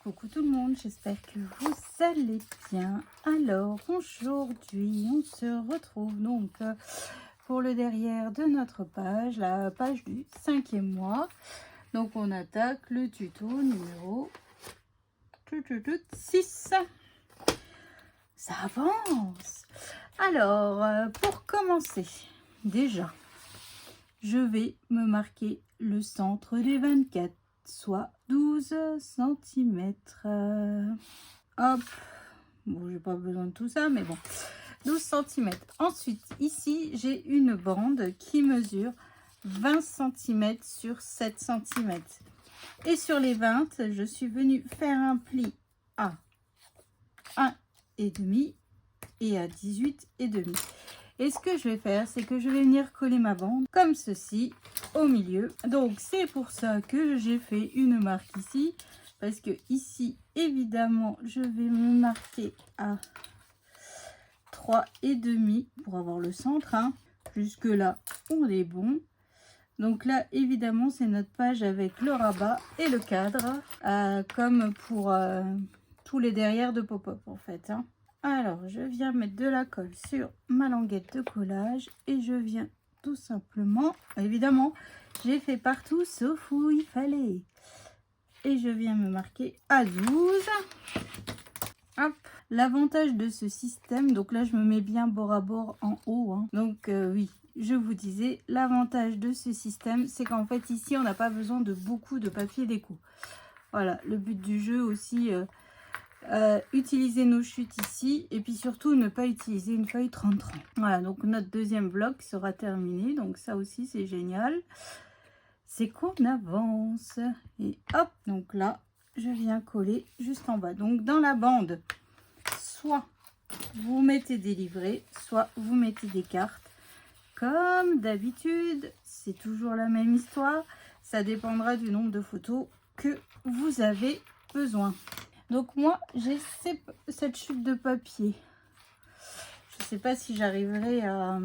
Coucou tout le monde, j'espère que vous allez bien. Alors aujourd'hui on se retrouve donc pour le derrière de notre page, la page du 5e mois. Donc on attaque le tuto numéro 6. Ça avance. Alors pour commencer, déjà je vais me marquer le centre des 24, soit 12 cm. Hop, bon, j'ai pas besoin de tout ça, mais bon, 12 cm. Ensuite, ici, j'ai une bande qui mesure 20 cm sur 7 cm. Et sur les 20, je suis venue faire un pli à 1,5 et à 18,5. Et ce que je vais faire, c'est que je vais venir coller ma bande comme ceci au milieu. Donc c'est pour ça que j'ai fait une marque ici, parce que ici évidemment je vais me marquer à 3,5 pour avoir le centre, hein. Jusque là on est bon. Donc là évidemment c'est notre page avec le rabat et le cadre, comme pour tous les derrière de pop-up en fait, hein. Alors, je viens mettre de la colle sur ma languette de collage et je viens tout simplement, évidemment, j'ai fait partout sauf où il fallait. Et je viens me marquer à 12. Hop. L'avantage de ce système, donc là je me mets bien bord à bord en haut, hein. Donc oui, je vous disais, l'avantage de ce système, c'est qu'en fait ici on n'a pas besoin de beaucoup de papier déco. Voilà, le but du jeu aussi... utiliser nos chutes ici et puis surtout ne pas utiliser une feuille 30-30. Voilà, donc notre deuxième bloc sera terminé, donc ça aussi c'est génial, c'est qu'on avance. Et hop, donc là je viens coller juste en bas. Donc dans la bande, soit vous mettez des livrets, soit vous mettez des cartes. Comme d'habitude, c'est toujours la même histoire, ça dépendra du nombre de photos que vous avez besoin. Donc moi, j'ai cette chute de papier. Je ne sais pas si j'arriverai à...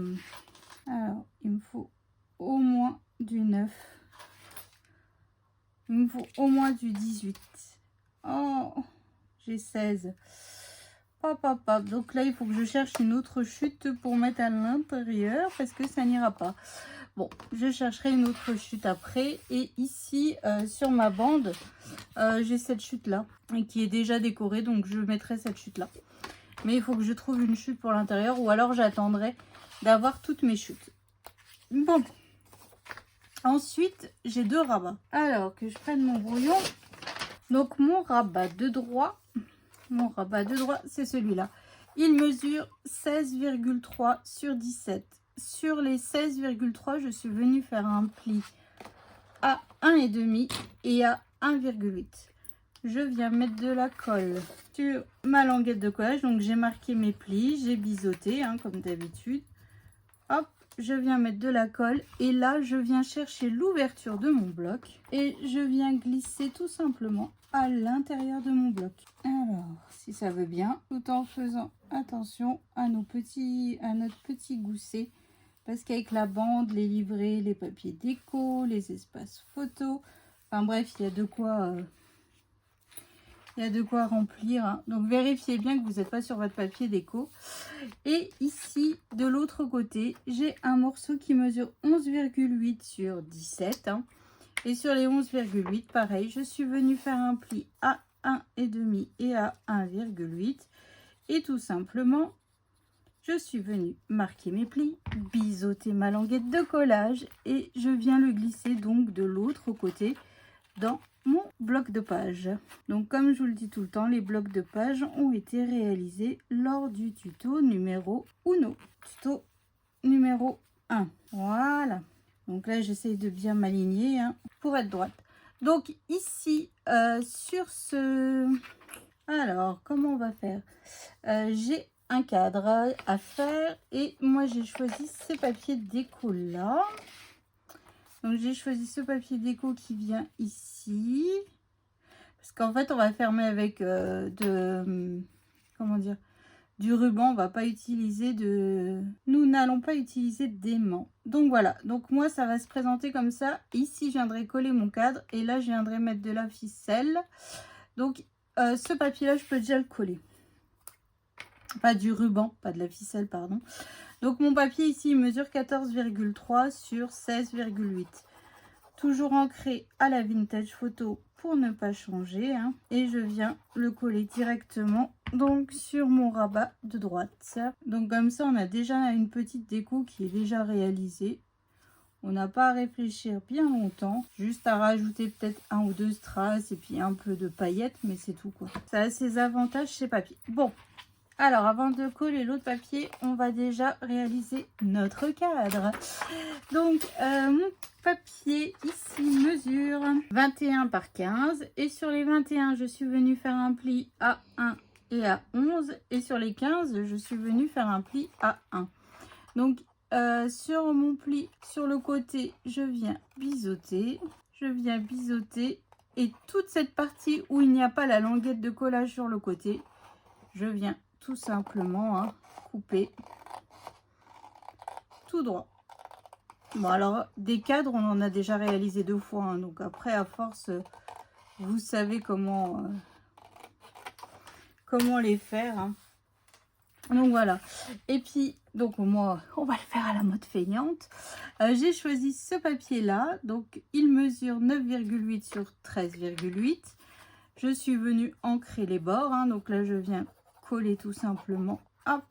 Alors, il me faut au moins du 9. Il me faut au moins du 18. Oh, j'ai 16. Hop, hop, hop. Donc là, il faut que je cherche une autre chute pour mettre à l'intérieur parce que ça n'ira pas. Bon, je chercherai une autre chute après. Et ici, sur ma bande, j'ai cette chute là qui est déjà décorée, donc je mettrai cette chute là. Mais il faut que je trouve une chute pour l'intérieur ou alors j'attendrai d'avoir toutes mes chutes. Bon, ensuite j'ai deux rabats. Alors que je prenne mon brouillon. Donc mon rabat de droit c'est celui-là. Il mesure 16,3 sur 17. Sur les 16,3, je suis venue faire un pli à 1,5 et à 1,8. Je viens mettre de la colle sur ma languette de collage. Donc j'ai marqué mes plis, j'ai biseauté, hein, comme d'habitude. Hop, je viens mettre de la colle et là je viens chercher l'ouverture de mon bloc et je viens glisser tout simplement à l'intérieur de mon bloc. Alors, si ça veut bien, tout en faisant attention à notre petit gousset. Parce qu'avec la bande, les livrets, les papiers déco, les espaces photos, enfin bref, il y a de quoi remplir, hein. Donc vérifiez bien que vous n'êtes pas sur votre papier déco. Et ici, de l'autre côté, j'ai un morceau qui mesure 11,8 sur 17. Hein. Et sur les 11,8, pareil, je suis venue faire un pli à 1,5 et à 1,8. Et tout simplement... je suis venue marquer mes plis, biseauter ma languette de collage et je viens le glisser donc de l'autre côté dans mon bloc de page. Donc comme je vous le dis tout le temps, les blocs de page ont été réalisés lors du tuto numéro 1. Tuto numéro 1. Voilà. Donc là j'essaye de bien m'aligner, hein, pour être droite. Donc ici sur ce... Alors comment on va faire? J'ai un cadre à faire et moi j'ai choisi ce papier déco là. Donc j'ai choisi ce papier déco qui vient ici parce qu'en fait on va fermer avec du ruban. On va pas utiliser nous n'allons pas utiliser d'aimant. Donc voilà, donc moi ça va se présenter comme ça. Ici je viendrai coller mon cadre et là je viendrai mettre de la ficelle. Donc ce papier-là, je peux déjà le coller. Pas du ruban, pas de la ficelle, pardon. Donc mon papier ici, il mesure 14,3 sur 16,8. Toujours ancré à la vintage photo pour ne pas changer. Hein. Et je viens le coller directement donc sur mon rabat de droite. Donc comme ça, on a déjà une petite déco qui est déjà réalisée. On n'a pas à réfléchir bien longtemps, juste à rajouter peut-être 1 ou 2 strass et puis un peu de paillettes, mais c'est tout quoi. Ça a ses avantages chez papier. Bon, alors avant de coller l'autre papier, on va déjà réaliser notre cadre. Donc mon papier ici mesure 21 par 15 et sur les 21, je suis venue faire un pli à 1 et à 11 et sur les 15, je suis venue faire un pli à 1. Donc sur mon pli sur le côté, je viens biseauter et toute cette partie où il n'y a pas la languette de collage sur le côté, je viens tout simplement couper tout droit. Bon alors des cadres on en a déjà réalisé 2 fois, hein, donc après à force vous savez comment les faire. Hein. Donc voilà, et puis donc moi on va le faire à la mode feignante. J'ai choisi ce papier là, donc il mesure 9,8 sur 13,8. Je suis venue ancrer les bords, hein, donc là je viens coller tout simplement hop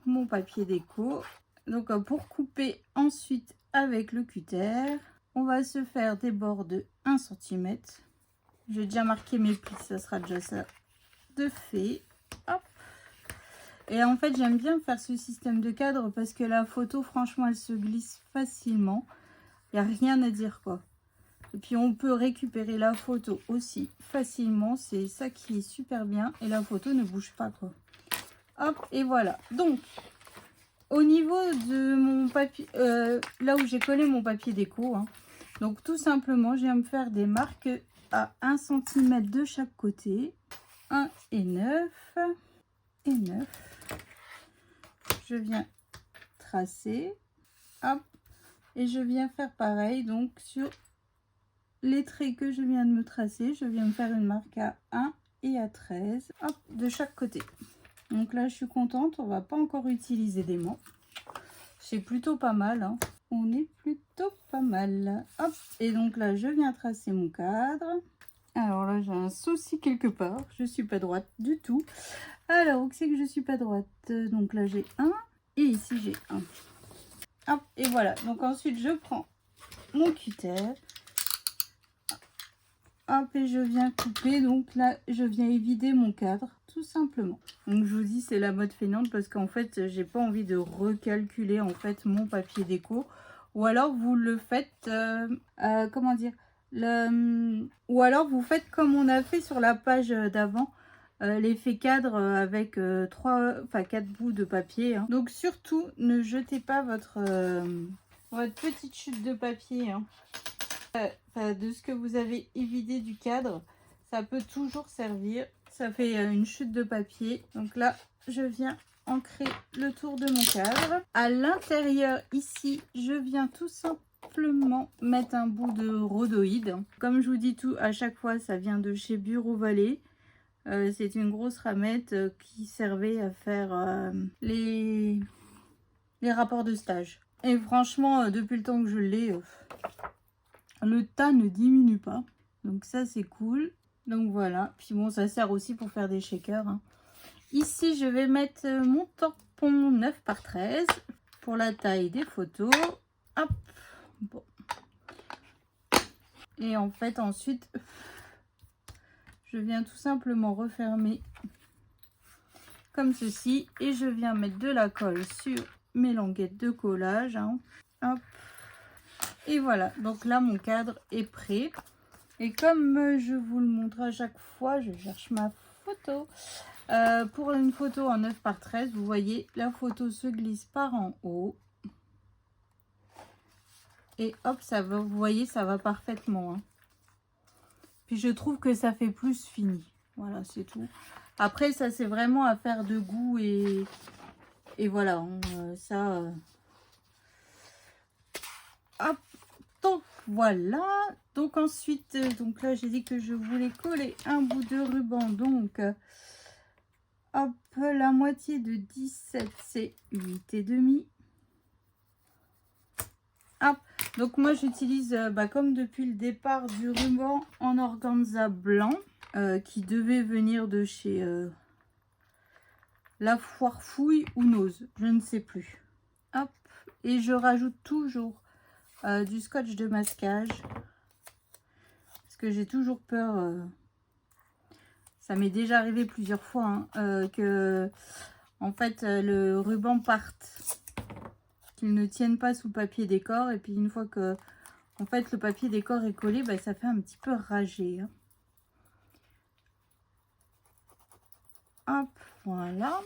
mon papier déco. Donc pour couper ensuite avec le cutter, on va se faire des bords de 1 cm. J'ai déjà marqué mes plis, ça sera déjà ça de fait. Hop. Et en fait, j'aime bien faire ce système de cadre parce que la photo, franchement, elle se glisse facilement. Il n'y a rien à dire, quoi. Et puis, on peut récupérer la photo aussi facilement. C'est ça qui est super bien. Et la photo ne bouge pas, quoi. Hop, et voilà. Donc, au niveau de mon papier, là où j'ai collé mon papier déco, hein, donc tout simplement, je viens me faire des marques à 1 cm de chaque côté. 1 et 9. Et 9. Je viens tracer, hop, et je viens faire pareil, donc sur les traits que je viens de me tracer, je viens me faire une marque à 1 et à 13, hop, de chaque côté. Donc là, je suis contente, on va pas encore utiliser d'aimant. C'est plutôt pas mal, hein. On est plutôt pas mal. Hop, et donc là, je viens tracer mon cadre. Alors là, j'ai un souci quelque part, je suis pas droite du tout. Alors, où c'est que je suis pas droite? Donc là, j'ai 1 et ici, j'ai 1. Hop, et voilà. Donc ensuite, je prends mon cutter. Hop, et je viens couper. Donc là, je viens évider mon cadre, tout simplement. Donc je vous dis, c'est la mode feignante parce qu'en fait, j'ai pas envie de recalculer en fait mon papier déco. Ou alors, vous le faites, comment dire, ou alors, vous faites comme on a fait sur la page d'avant. L'effet cadre avec 4 bouts de papier. Hein. Donc surtout, ne jetez pas votre petite chute de papier. Hein. De ce que vous avez évidé du cadre, ça peut toujours servir. Ça fait une chute de papier. Donc là, je viens ancrer le tour de mon cadre. À l'intérieur, ici, je viens tout simplement mettre un bout de rhodoïde. Comme je vous dis tout, à chaque fois, ça vient de chez Bureau Vallée. C'est une grosse ramette qui servait à faire les rapports de stage. Et franchement, depuis le temps que je l'ai, le tas ne diminue pas. Donc ça, c'est cool. Donc voilà. Puis bon, ça sert aussi pour faire des shakers. Hein. Ici, je vais mettre mon tampon 9 par 13 pour la taille des photos. Hop. Bon. Et en fait, ensuite... je viens tout simplement refermer comme ceci et je viens mettre de la colle sur mes languettes de collage. Hein. Hop. Et voilà, donc là mon cadre est prêt. Et comme je vous le montre à chaque fois, je cherche ma photo. Pour une photo en 9 par 13, vous voyez, la photo se glisse par en haut. Et hop, ça va, vous voyez, ça va parfaitement. Hein. Puis je trouve que ça fait plus fini. Voilà, c'est tout. Après, ça, c'est vraiment à faire de goût et voilà. Hop. Donc, voilà. Donc ensuite, donc là j'ai dit que je voulais coller un bout de ruban. Donc hop, la moitié de 17 c'est 8,5. Hop, donc moi j'utilise comme depuis le départ du ruban en organza blanc qui devait venir de chez La Foire Fouille ou Nose, je ne sais plus. Hop, et je rajoute toujours du scotch de masquage parce que j'ai toujours peur. Ça m'est déjà arrivé plusieurs fois que en fait le ruban parte, qu'il ne tienne pas sous papier décor, et puis une fois que en fait le papier décor est collé, ça fait un petit peu rager. Hop, voilà.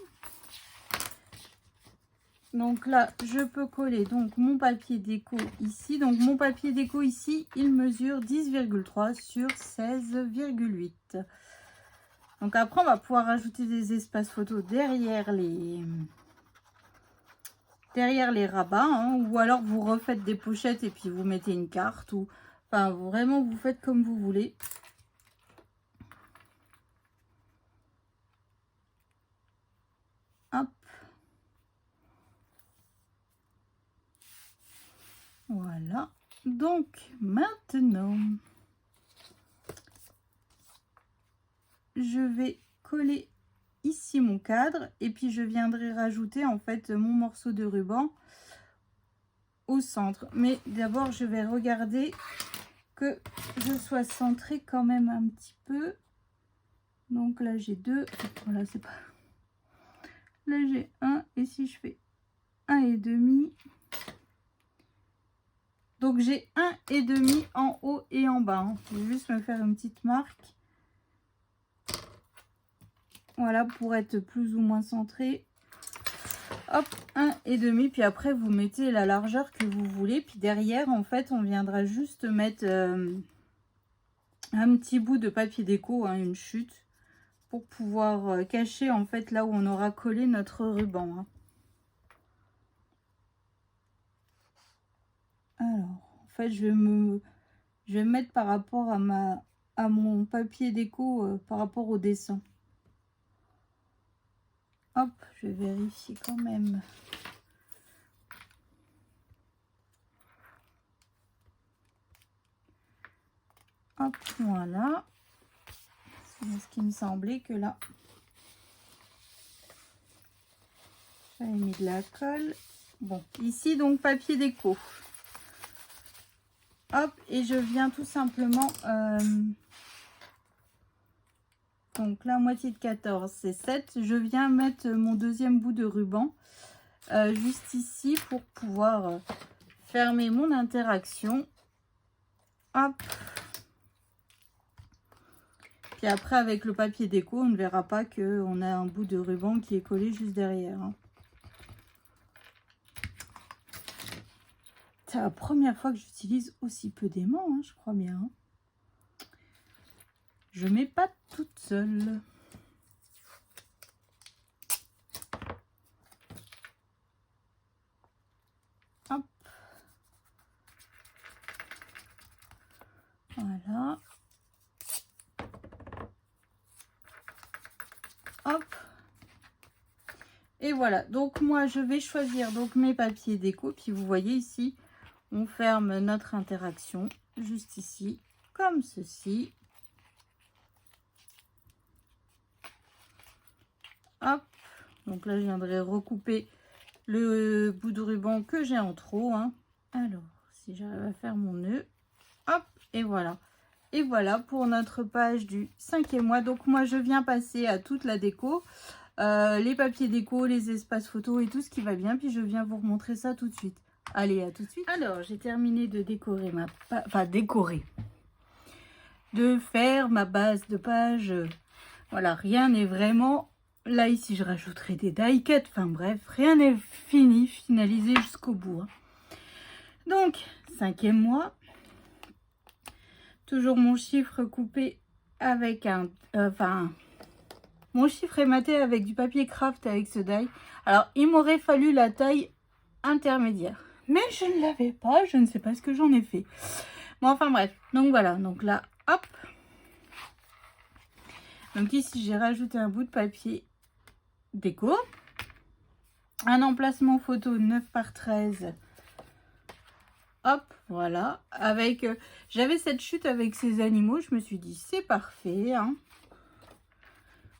Donc là, je peux coller donc mon papier déco ici. Donc mon papier déco ici, il mesure 10,3 sur 16,8. Donc après, on va pouvoir ajouter des espaces photos derrière les rabats. Ou alors vous refaites des pochettes et puis vous mettez une carte. Ou enfin, vraiment, vous faites comme vous voulez. Hop. Voilà. Donc maintenant, je vais coller ici mon cadre et puis je viendrai rajouter en fait mon morceau de ruban au centre. Mais d'abord, je vais regarder que je sois centrée quand même un petit peu. Donc là, j'ai deux. Voilà, c'est pas... Là, j'ai un. Et si je fais 1,5. Donc j'ai 1,5 en haut et en bas. Je vais juste me faire une petite marque. Voilà, pour être plus ou moins centré. Hop, 1,5. Puis après, vous mettez la largeur que vous voulez. Puis derrière, en fait, on viendra juste mettre un petit bout de papier déco, une chute, pour pouvoir cacher, en fait, là où on aura collé notre ruban. Alors, en fait, je vais me mettre par rapport à mon papier déco, par rapport au dessin. Hop, je vais vérifier quand même. Hop, voilà. C'est ce qui me semblait que là, j'avais mis de la colle. Bon, ici, donc, papier déco. Hop, et je viens tout simplement... donc, la moitié de 14, c'est 7. Je viens mettre mon deuxième bout de ruban juste ici pour pouvoir fermer mon interaction. Hop. Puis après, avec le papier déco, on ne verra pas qu'on a un bout de ruban qui est collé juste derrière. C'est la première fois que j'utilise aussi peu d'aimant, je crois bien. Je mets pas toute seule. Hop. Voilà. Hop. Et voilà. Donc moi, je vais choisir donc mes papiers déco. Puis vous voyez ici, on ferme notre interaction juste ici, comme ceci. Hop, donc là je viendrai recouper le bout de ruban que j'ai en trop. Alors, si j'arrive à faire mon nœud, hop, et voilà. Et voilà pour notre page du 5e mois. Donc moi je viens passer à toute la déco, les papiers déco, les espaces photos et tout ce qui va bien. Puis je viens vous remontrer ça tout de suite. Allez, à tout de suite. Alors, j'ai terminé de décorer ma page, enfin décorer, de faire ma base de page. Voilà, rien n'est vraiment... Là, ici, je rajouterai des die cuts. Enfin, bref, rien n'est fini, finalisé jusqu'au bout. Donc, 5e mois. Toujours mon chiffre coupé avec un... mon chiffre est maté avec du papier craft avec ce die. Alors, il m'aurait fallu la taille intermédiaire. Mais je ne l'avais pas. Je ne sais pas ce que j'en ai fait. Bon, enfin bref, donc voilà, donc là, hop. Donc ici, j'ai rajouté un bout de papier déco. Un emplacement photo 9 par 13. Hop, voilà. Avec, j'avais cette chute avec ces animaux, je me suis dit, c'est parfait, hein.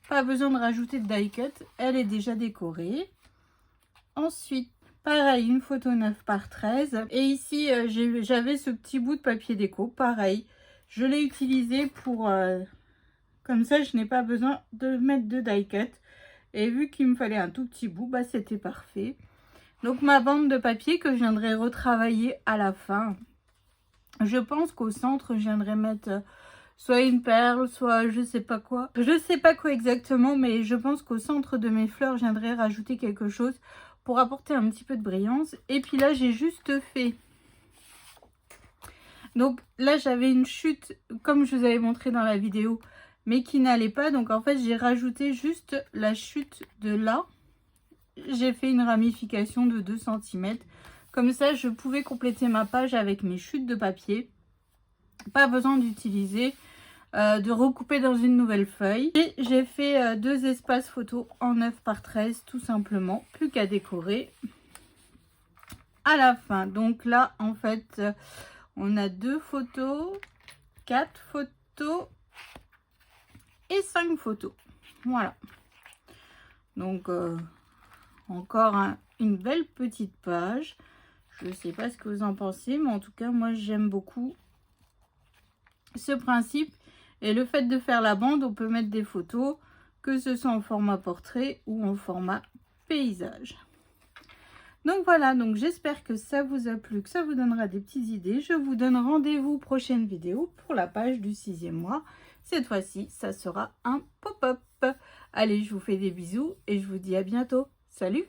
Pas besoin de rajouter de die cut, elle est déjà décorée. Ensuite, pareil, une photo 9 par 13. Et ici, j'avais ce petit bout de papier déco, pareil. Je l'ai utilisé pour... comme ça, je n'ai pas besoin de mettre de die cut. Et vu qu'il me fallait un tout petit bout, bah, c'était parfait. Donc, ma bande de papier que je viendrai retravailler à la fin. Je pense qu'au centre, je viendrai mettre... soit une perle, soit je sais pas quoi. Je sais pas quoi exactement, mais je pense qu'au centre de mes fleurs, je viendrai rajouter quelque chose pour apporter un petit peu de brillance. Et puis là, j'ai juste fait... Donc là, j'avais une chute, comme je vous avais montré dans la vidéo, mais qui n'allait pas. Donc en fait, j'ai rajouté juste la chute de là. J'ai fait une ramification de 2 cm. Comme ça, je pouvais compléter ma page avec mes chutes de papier. Pas besoin d'utiliser... de recouper dans une nouvelle feuille. Et j'ai fait 2 espaces photos en 9 par 13 tout simplement. Plus qu'à décorer à la fin. Donc là, en fait, on a 2 photos, 4 photos et 5 photos. Voilà. Donc, encore une belle petite page. Je ne sais pas ce que vous en pensez, mais en tout cas, moi, j'aime beaucoup ce principe. Et le fait de faire la bande, on peut mettre des photos, que ce soit en format portrait ou en format paysage. Donc voilà, donc j'espère que ça vous a plu, que ça vous donnera des petites idées. Je vous donne rendez-vous prochaine vidéo pour la page du 6e mois. Cette fois-ci, ça sera un pop-up. Allez, je vous fais des bisous et je vous dis à bientôt. Salut!